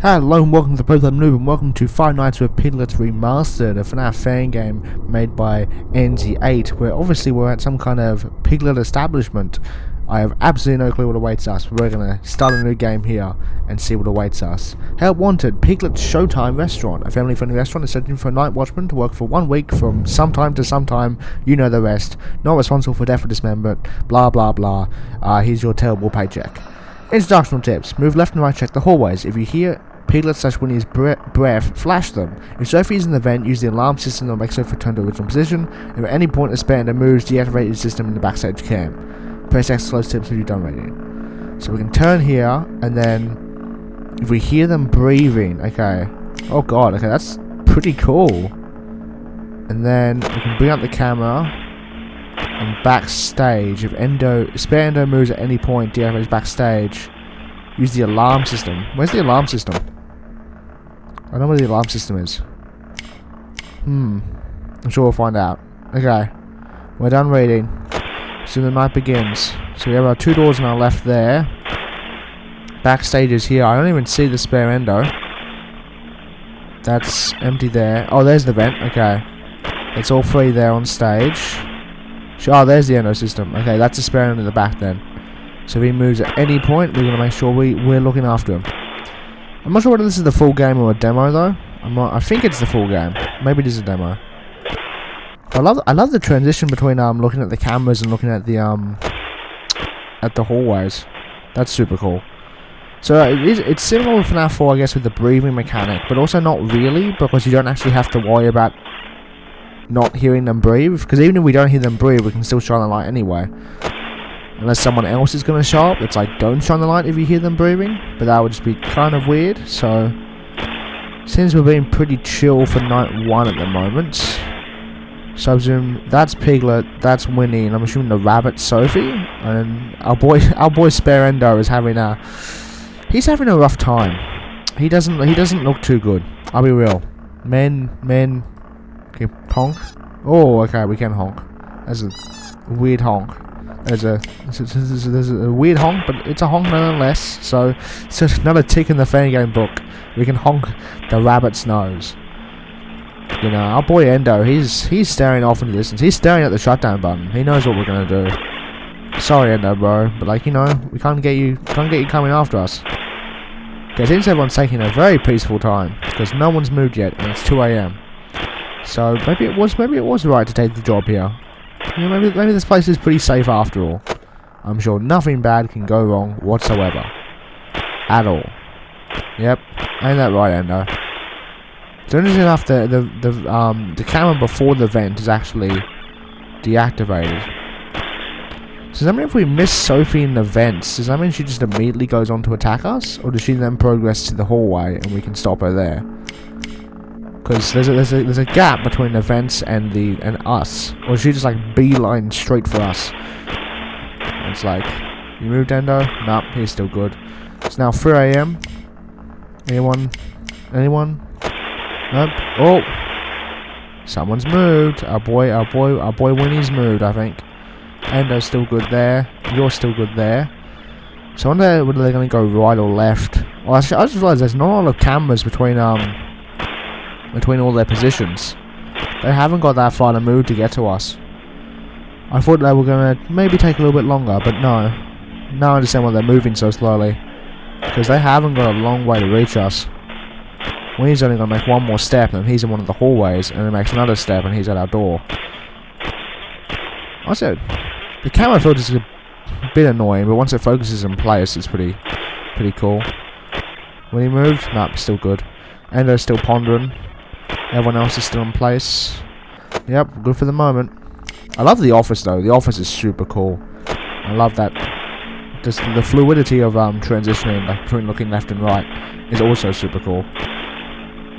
Hello and welcome to the Piglet Noob and welcome to Five Nights With Piglet Remastered, a FNaF fan game made by NZ8, where obviously we're at some kind of Piglet establishment. I have absolutely no clue what awaits us, but we're going to start a new game here and see what awaits us. Help wanted, Piglet's Showtime Restaurant, a family-friendly restaurant is searching for a night watchman to work for 1 week from sometime to sometime, you know the rest, not responsible for death or dismemberment, blah blah blah, here's your terrible paycheck. Instructional tips, move left and right, check the hallways, if you hear Piglet/Winnie's breath, flash them. If Sophie is in the vent, use the alarm system that makes Sophie return to original position. If at any point a spare moves, deactivate the system in the backstage cam. Press X close tips when you're done reading. So we can turn here, and then if we hear them breathing, okay. Oh god, okay, that's pretty cool. And then we can bring up the camera and backstage. If spare endo moves at any point, deactivate backstage. Use the alarm system. Where's the alarm system? I don't know where the alarm system is. I'm sure we'll find out. Okay. We're done reading. Soon the night begins. So we have our 2 doors on our left there. Backstage is here. I don't even see the spare endo. That's empty there. Oh, there's the vent. Okay. It's all 3 there on stage. Oh, there's the endo system. Okay, that's a spare endo in the back then. So if he moves at any point, we're going to make sure we're looking after him. I'm not sure whether this is the full game or a demo though. I think it's the full game. Maybe it is a demo. I love the transition between looking at the cameras and looking at the hallways. That's super cool. So it's similar with FNaF 4, I guess, with the breathing mechanic, but also not really, because you don't actually have to worry about not hearing them breathe. Because even if we don't hear them breathe, we can still shine the light anyway. Unless someone else is going to show up, it's like, don't shine the light if you hear them breathing, but that would just be kind of weird. So since we're being pretty chill for night 1 at the moment, so I presume that's Piglet, that's Winnie, and I'm assuming the rabbit Sophie, and our boy Spare Endo is having a rough time. He doesn't look too good. I'll be real. Men can honk. Oh, okay, we can honk. That's a weird honk. There's a weird honk, but it's a honk nonetheless. So it's another tick in the Fangame book. We can honk the rabbit's nose. You know, our boy Endo, he's staring off in the distance. He's staring at the shutdown button. He knows what we're gonna do. Sorry, Endo, bro, but like, you know, we can't get you coming after us. Okay, since everyone's taking a very peaceful time because no one's moved yet, and it's 2 AM. So maybe it was right to take the job here. You know, maybe this place is pretty safe after all. I'm sure nothing bad can go wrong whatsoever. At all. Yep, ain't that right, Endo? So interesting enough, the camera before the vent is actually deactivated. So does that mean if we miss Sophie in the vents, does that mean she just immediately goes on to attack us? Or does she then progress to the hallway and we can stop her there? Because there's a gap between the vents and us, or she just like beeline straight for us. And it's like, you moved, Endo? Nope, he's still good. It's now 3 AM. Anyone? Nope. Oh, someone's moved. Our boy Winnie's moved, I think. Endo's still good there. You're still good there. So I wonder whether they're gonna go right or left. Well, I just realised there's not a lot of cameras between all their positions. They haven't got that far to move to get to us. I thought they were going to maybe take a little bit longer, but no. Now I understand why they're moving so slowly. Because they haven't got a long way to reach us. Winnie's only going to make one more step and he's in one of the hallways, and then makes another step and he's at our door. Also, the camera filter is a bit annoying, but once it focuses in place, it's pretty cool. Winnie moved? Nope, still good. Endo's still pondering. Everyone else is still in place. Yep, good for the moment. I love the office though. The office is super cool. I love that. Just the fluidity of transitioning like, between looking left and right is also super cool.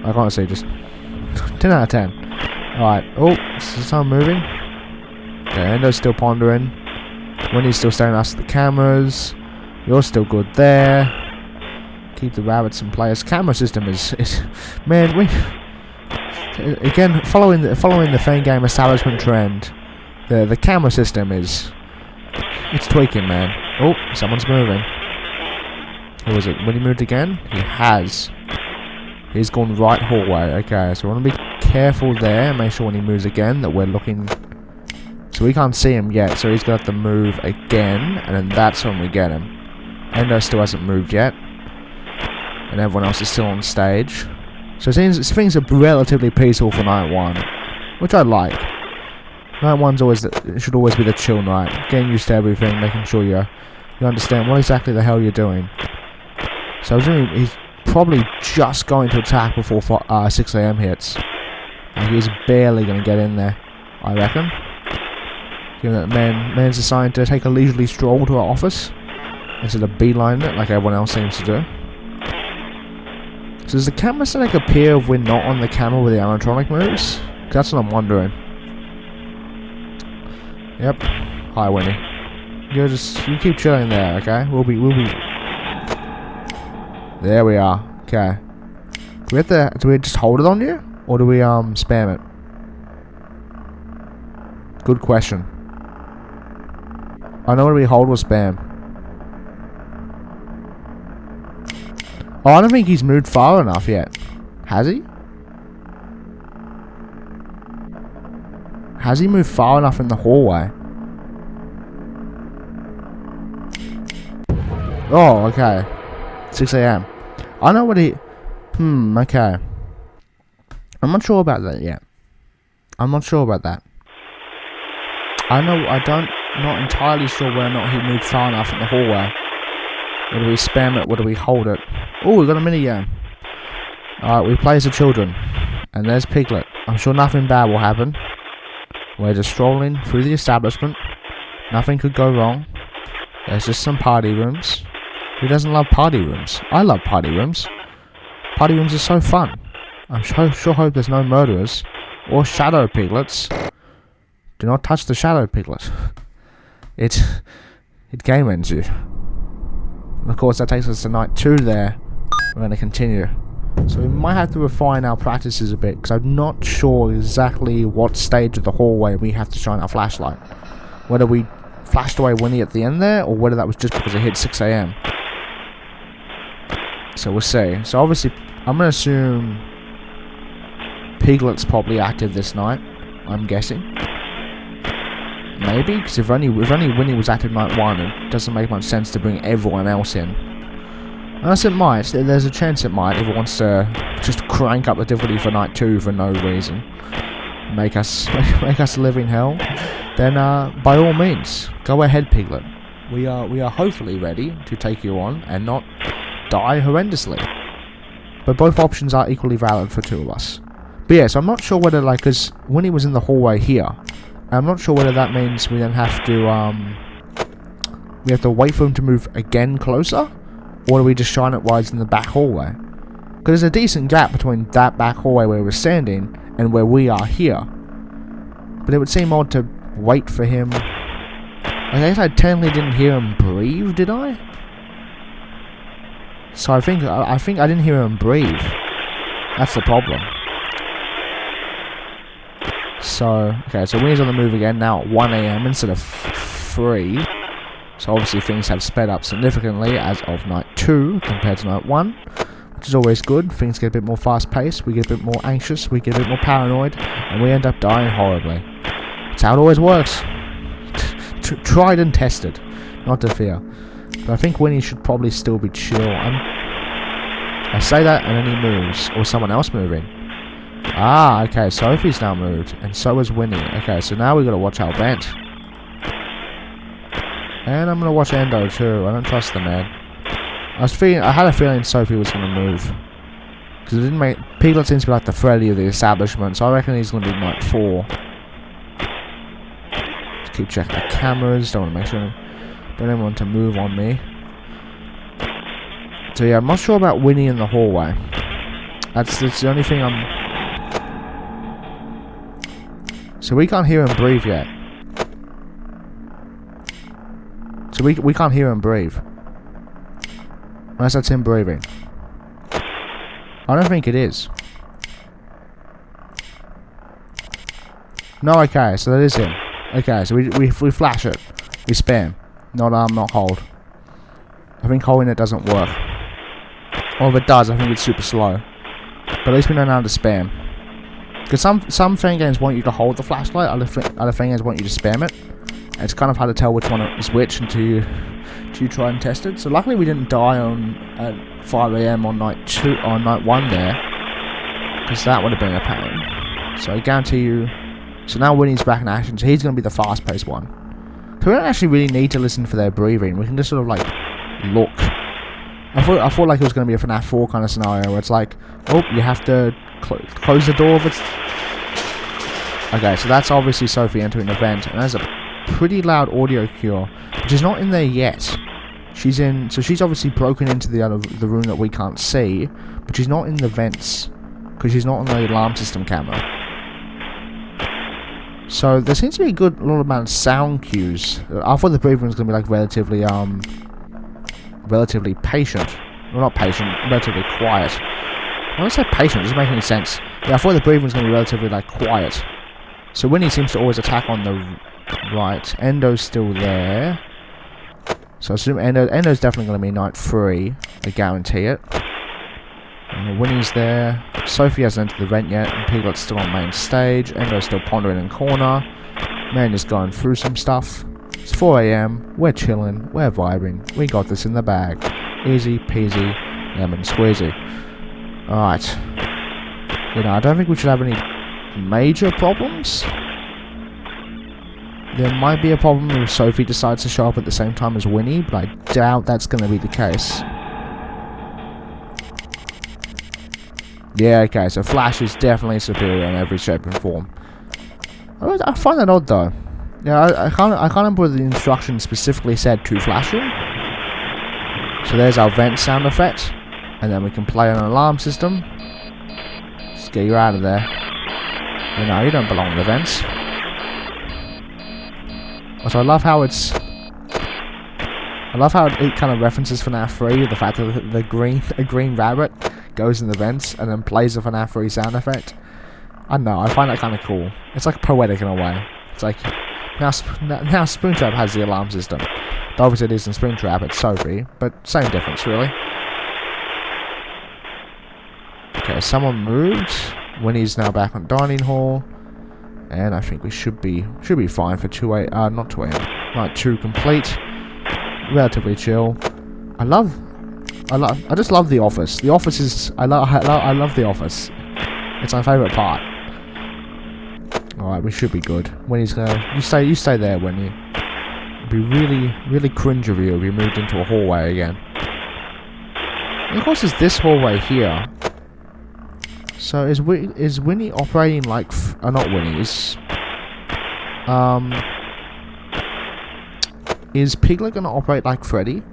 Like honestly, just 10 out of 10. Alright. Oh, is someone moving? Okay, Endo's still pondering. Winnie's still staring at us at the cameras. You're still good there. Keep the rabbits in place. Camera system is man, again, following the Fangame establishment trend, the camera system it's tweaking, man. Oh, someone's moving. Who was it? When he moved again? He has. He's gone right hallway. Okay, so we want to be careful there. Make sure when he moves again that we're looking. So we can't see him yet, so he's going to have to move again, and then that's when we get him. Endo still hasn't moved yet, and everyone else is still on stage. So things are relatively peaceful for night 1, which I like. Night 1's should always be the chill night, getting used to everything, making sure you understand what exactly the hell you're doing. So he's probably just going to attack before 6 AM hits. And he's barely going to get in there, I reckon. Given that man's decided to take a leisurely stroll to our office instead of beelining it like everyone else seems to do. So does the camera static appear if we're not on the camera with the animatronic moves? 'Cause that's what I'm wondering. Yep. Hi, Winnie. You keep chilling there, okay? We'll be. There we are. Okay. Do we just hold it on you, or do we spam it? Good question. I know whether we hold or spam. Oh, I don't think he's moved far enough yet. Has he? Has he moved far enough in the hallway? Oh, okay. 6 AM. I know what he... okay. I'm not sure about that yet. I'm not sure about that. Not entirely sure whether or not he moved far enough in the hallway. Whether we spam it, whether we hold it. Oh, we've got a minigame. Alright, we play as the children. And there's Piglet. I'm sure nothing bad will happen. We're just strolling through the establishment. Nothing could go wrong. There's just some party rooms. Who doesn't love party rooms? I love party rooms. Party rooms are so fun. I sure hope there's no murderers. Or shadow piglets. Do not touch the shadow piglet. It game ends you. And of course that takes us to night 2 there. We're going to continue. So we might have to refine our practices a bit, because I'm not sure exactly what stage of the hallway we have to shine our flashlight. Whether we flashed away Winnie at the end there, or whether that was just because it hit 6 AM. So we'll see. So obviously, I'm going to assume Piglet's probably active this night, I'm guessing. Maybe, because if only Winnie was active night 1, it doesn't make much sense to bring everyone else in. Unless it might, there's a chance it might if it wants to just crank up the difficulty for night 2 for no reason. Make us live in hell. Then by all means, go ahead, Piglet. We are hopefully ready to take you on and not die horrendously. But both options are equally valid for 2 of us. But yeah, so I'm not sure whether, like, because Winnie was in the hallway here, I'm not sure whether that means we then have to wait for him to move again closer, or do we just shine it while he's in the back hallway? Because there's a decent gap between that back hallway where we're standing and where we are here. But it would seem odd to wait for him. I guess I technically didn't hear him breathe, did I? So I think I didn't hear him breathe. That's the problem. So, okay, so Winnie's on the move again, now at 1 AM instead of 3. So obviously things have sped up significantly as of night 2 compared to night 1. Which is always good. Things get a bit more fast-paced, we get a bit more anxious, we get a bit more paranoid, and we end up dying horribly. That's how it always works. Tried and tested. Not to fear. But I think Winnie should probably still be chill. I say that and then he moves. Or someone else moving. Ah, okay, Sophie's now moved. And so is Winnie. Okay, so now we've got to watch our vent. And I'm going to watch Endo too. I don't trust the man. I had a feeling Sophie was going to move. Because it didn't make... Piglet seems to be like the Freddy of the establishment. So I reckon he's going to be night 4. Just keep checking the cameras. Don't want to make sure... Don't even want to move on me. So yeah, I'm not sure about Winnie in the hallway. That's the only thing I'm... So we can't hear him breathe yet. So we can't hear him breathe. Unless that's him breathing. I don't think it is. No, okay, so that is him. Okay, so we flash it. We spam. Not hold. I think holding it doesn't work. Or if it does, I think it's super slow. But at least we know now to spam. Because some Fangames want you to hold the flashlight, other Fangames want you to spam it. And it's kind of hard to tell which one is which until you try and test it. So luckily we didn't die at 5 AM on night 1 there. Because that would have been a pain. So I guarantee you... So now Winnie's back in action, so he's going to be the fast-paced one. So we don't actually really need to listen for their breathing. We can just sort of, like, look. I thought like it was going to be a FNaF 4 kind of scenario where it's like, oh, you have to close the door if it's... Okay, so that's obviously Sophie entering the vent, and there's a pretty loud audio cue, but she's not in there yet. She's in... So she's obviously broken into the room that we can't see, but she's not in the vents, because she's not on the alarm system camera. So there seems to be a lot amount of sound cues. I thought the breathing was going to be like relatively patient. Well, not patient, relatively quiet. When I say patient, it doesn't make any sense. Yeah, I thought the breathing was going to be relatively like quiet. So Winnie seems to always attack on the right. Endo's still there. So I assume Endo's definitely going to be night 3. I guarantee it. Winnie's there. Sophie hasn't entered the vent yet, and Piglet's still on main stage. Endo's still pondering in corner. Man is going through some stuff. It's 4 AM. We're chilling. We're vibing. We got this in the bag. Easy peasy, lemon squeezy. Alright. You know, I don't think we should have any major problems. There might be a problem if Sophie decides to show up at the same time as Winnie, but I doubt that's going to be the case. Yeah, okay, so Flash is definitely superior in every shape and form. I find that odd though. Yeah, I can't remember the instructions specifically said to flashing. So there's our vent sound effect. And then we can play an alarm system. Just get you out of there. You know, you don't belong in the vents. Also, I love how it kind of references FNaF 3, the fact that a green rabbit goes in the vents and then plays a FNaF 3 sound effect. I don't know, I find that kind of cool. It's like poetic in a way. It's like, now Springtrap has the alarm system. Obviously it isn't Springtrap, it's Sophie, but same difference really. Okay, someone moved. Winnie's now back on dining hall. And I think we should be fine for 2 a.m. Not 2 a.m. Night 2 complete. Relatively chill. I just love The Office. The Office is... I love The Office. It's my favourite part. Alright, we should be good. Winnie's gonna... You stay there, Winnie. It'd be really cringe of you if you moved into a hallway again. And of course, there's this hallway here. So is Winnie operating like... not Winnie, is Piglet gonna operate like Freddy?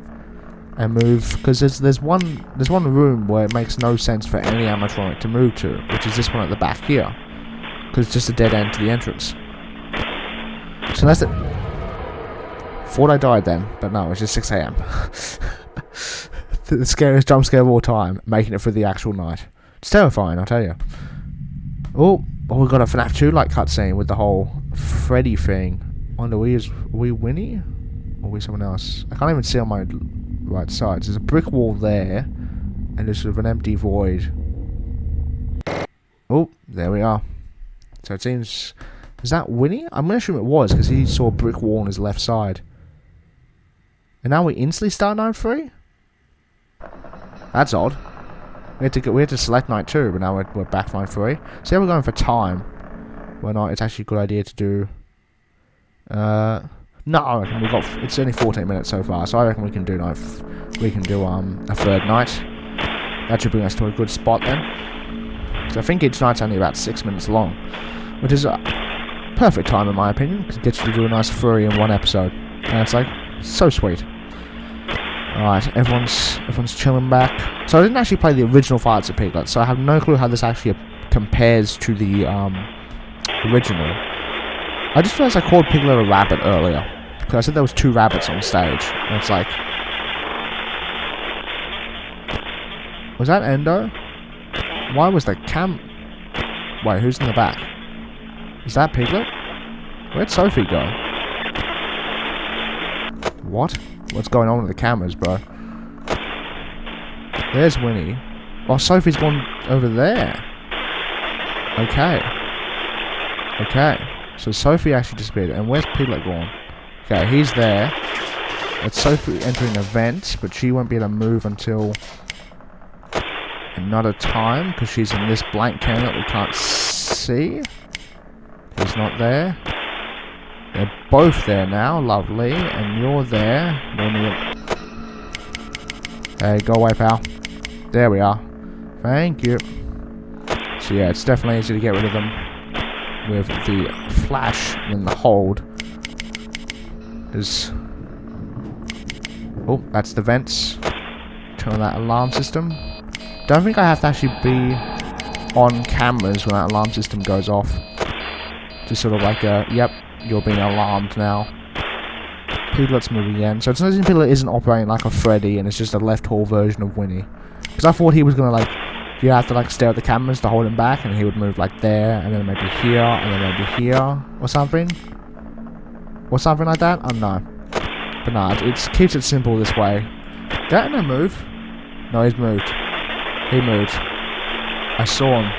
And move... Because there's one room where it makes no sense for any animatronic to move to, which is this one at the back here. Because it's just a dead end to the entrance. So that's it. Thought I died then, but no, it's just 6 a.m. The scariest jump scare of all time, making it through the actual night. It's terrifying, I'll tell you. Oh, we got a FNaF 2 like cutscene with the whole Freddy thing. I wonder, are we Winnie? Or are we someone else? I can't even see on my right side. There's a brick wall there, and there's sort of an empty void. Oh, there we are. So it seems... Is that Winnie? I'm going to assume it was, because he saw a brick wall on his left side. And now we instantly start night 3? That's odd. We had to select night 2, but now we're back night 3. So we're going for time. Why not? It's actually a good idea to do... no, I reckon it's only 14 minutes so far, so I reckon we can do a third night. That should bring us to a good spot then. So I think each night's only about 6 minutes long, which is a perfect time in my opinion, because it gets you to do a nice 3 in one episode. And it's like, so sweet. Alright, everyone's chilling back. So I didn't actually play the original Five Nights with Piglet, so I have no clue how this actually compares to the original. I just realized I called Piglet a rabbit earlier, because I said there was 2 rabbits on stage, and it's like... Was that Endo? Why was the Wait, who's in the back? Is that Piglet? Where'd Sophie go? What? What's going on with the cameras, bro? There's Winnie. Oh, Sophie's gone over there. Okay. Okay. So Sophie actually disappeared. And where's Piglet gone? Okay, he's there. It's Sophie entering a vent, but she won't be able to move until another time, because she's in this blank can that we can't see. He's not there. They're both there now, lovely. And you're there. Hey, go away, pal. There we are. Thank you. So yeah, it's definitely easy to get rid of them with the flash and the hold. Oh, that's the vents. Turn on that alarm system. Don't think I have to actually be on cameras when that alarm system goes off. Just sort of like a, yep, you're being alarmed now. Piglet's moving again. So it's not as if Piglet isn't operating like a Freddy and it's just a left hall version of Winnie. Because I thought he was going to like, you have to like stare at the cameras to hold him back, and he would move like there, and then maybe here, and then maybe here, or something. Or something like that? I don't know. But no, it keeps it simple this way. Did that move? No, he's moved. He moved. I saw him.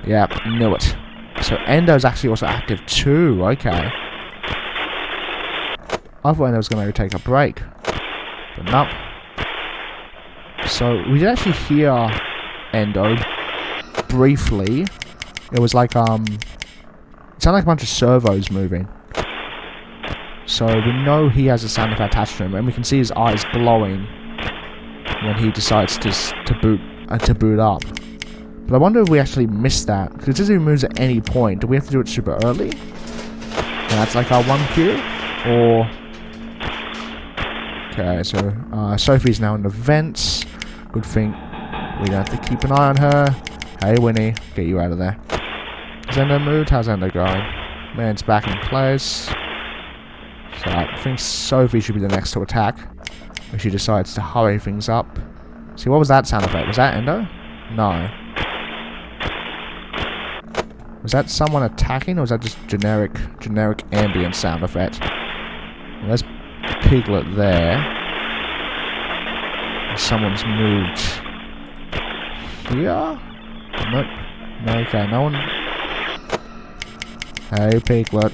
Yeah, knew it. So Endo's actually also active too. Okay. I thought Endo was going to take a break. But nope. So we did actually hear Endo briefly. It was like, it sounded like a bunch of servos moving. So we know he has a sound effect attached to him, and we can see his eyes glowing when he decides to boot up. But I wonder if we actually missed that, because it says he moves at any point. Do we have to do it super early? And that's like our 1 cue? Or... Okay, so Sophie's now in the vents. Good thing we don't have to keep an eye on her. Hey Winnie, get you out of there. Has Endo moved? How's Endo going? Man's back in place. So I think Sophie should be the next to attack. If she decides to hurry things up. See, what was that sound effect? Was that Endo? No. Was that someone attacking, or was that just generic ambient sound effect? Well, there's Piglet there. Someone's moved here? Nope. No, okay, no one. Hey, Piglet.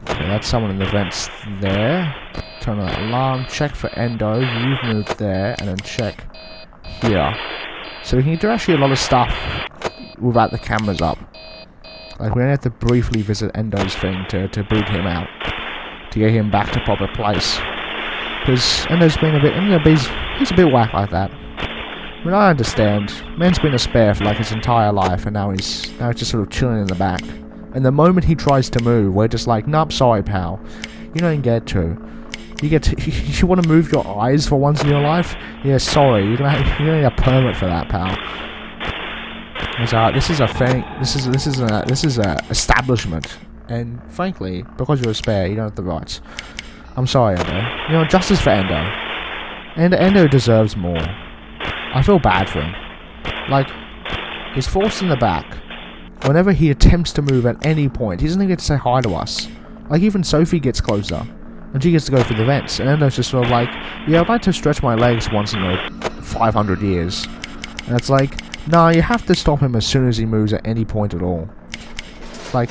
Okay, that's someone in the vents there. Turn on that alarm. Check for Endo. You've moved there. And then check here. So we can do actually a lot of stuff without the cameras up. Like, we only have to briefly visit Endo's thing to boot him out. To get him back to proper place. Because Endo's been a bit... he's a bit whack like that. I mean, I understand. Man's been a spare for like his entire life, and now he's just sort of chilling in the back. And the moment he tries to move, we're just like, nope, sorry, pal. You don't get to. You want to move your eyes for once in your life? Yeah, sorry. You're gonna need a permit for that, pal. This is a thing. This is a establishment. And frankly, because you're a spare, you don't have the rights. I'm sorry, Endo. You know, justice for Endo. And Endo deserves more. I feel bad for him. Like, he's forced in the back. Whenever he attempts to move at any point, he doesn't even get to say hi to us. Like, even Sophie gets closer. And she gets to go through the vents. And Endo's just sort of like, yeah, I'd like to stretch my legs once in 500 years. And it's like, nah, you have to stop him as soon as he moves at any point at all. Like,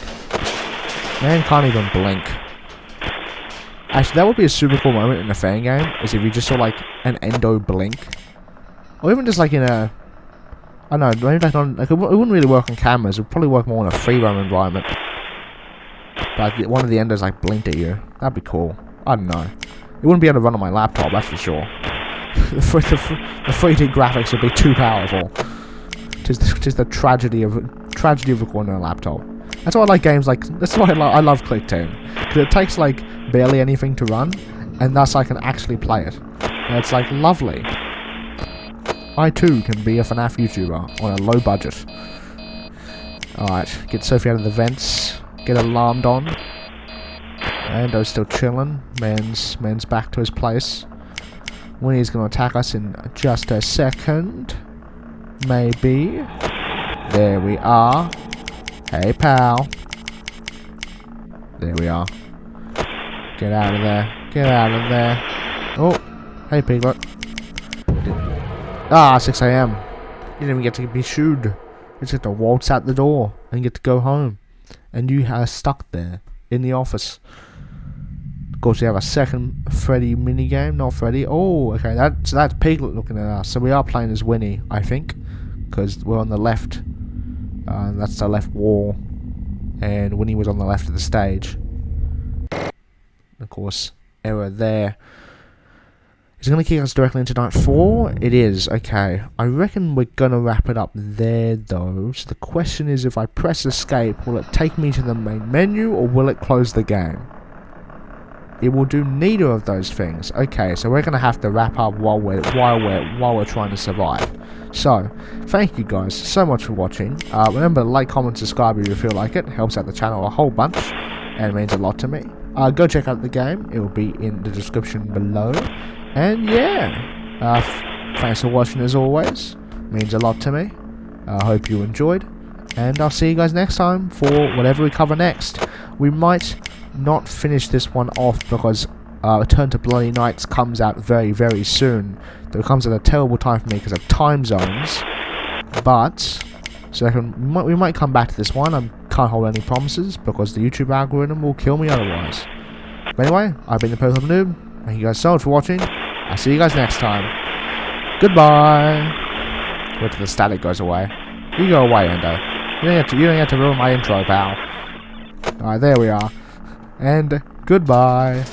man can't even blink. Actually, that would be a super cool moment in a Fangame, is if you just saw like an Endo blink. Or even just like in a... I don't know, maybe like on... Like, it wouldn't really work on cameras, it would probably work more in a free roam environment. But like, one of the Endos like blinked at you. That'd be cool. I don't know. It wouldn't be able to run on my laptop, that's for sure. the 3D graphics would be too powerful. Tis the tragedy of recording on a laptop. That's why I like games like... That's why I love ClickTeam. Because it takes like barely anything to run, and thus I can actually play it. And it's like lovely. I too can be a FNaF YouTuber on a low budget. Alright, get Sophie out of the vents. Get alarmed on. Endo's still chilling. Man's back to his place. Winnie's gonna attack us in just a second. Maybe. There we are. Hey, pal. There we are. Get out of there. Get out of there. Oh, hey, Piglet. Ah, 6 a.m. You didn't even get to be shooed. You just get to waltz out the door and get to go home. And you are stuck there in the office. Of course, we have a second Freddy minigame. Not Freddy. Oh, okay. That's Piglet looking at us. So we are playing as Winnie, I think. Because we're on the left. That's the left wall. And Winnie was on the left of the stage. Of course, error there. Is it going to kick us directly into night 4? It is, okay. I reckon we're going to wrap it up there, though. So the question is, if I press escape, will it take me to the main menu, or will it close the game? It will do neither of those things. Okay, so we're going to have to wrap up while we're trying to survive. So, thank you guys so much for watching. Remember to like, comment, subscribe if you feel like it. Helps out the channel a whole bunch, and it means a lot to me. Go check out the game. It will be in the description below. And yeah, thanks for watching as always. Means a lot to me. I hope you enjoyed. And I'll see you guys next time for whatever we cover next. We might not finish this one off because Return to Bloody Nights comes out very, very soon. Though it comes at a terrible time for me because of time zones. But, so we might come back to this one. I can't hold any promises because the YouTube algorithm will kill me otherwise. But anyway, I've been the Pokemon Noob. Thank you guys so much for watching. I'll see you guys next time. Goodbye. Wait till the static goes away. You go away, Endo. You don't have to ruin my intro, pal. Alright, there we are. And goodbye.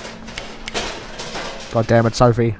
God damn it, Sophie.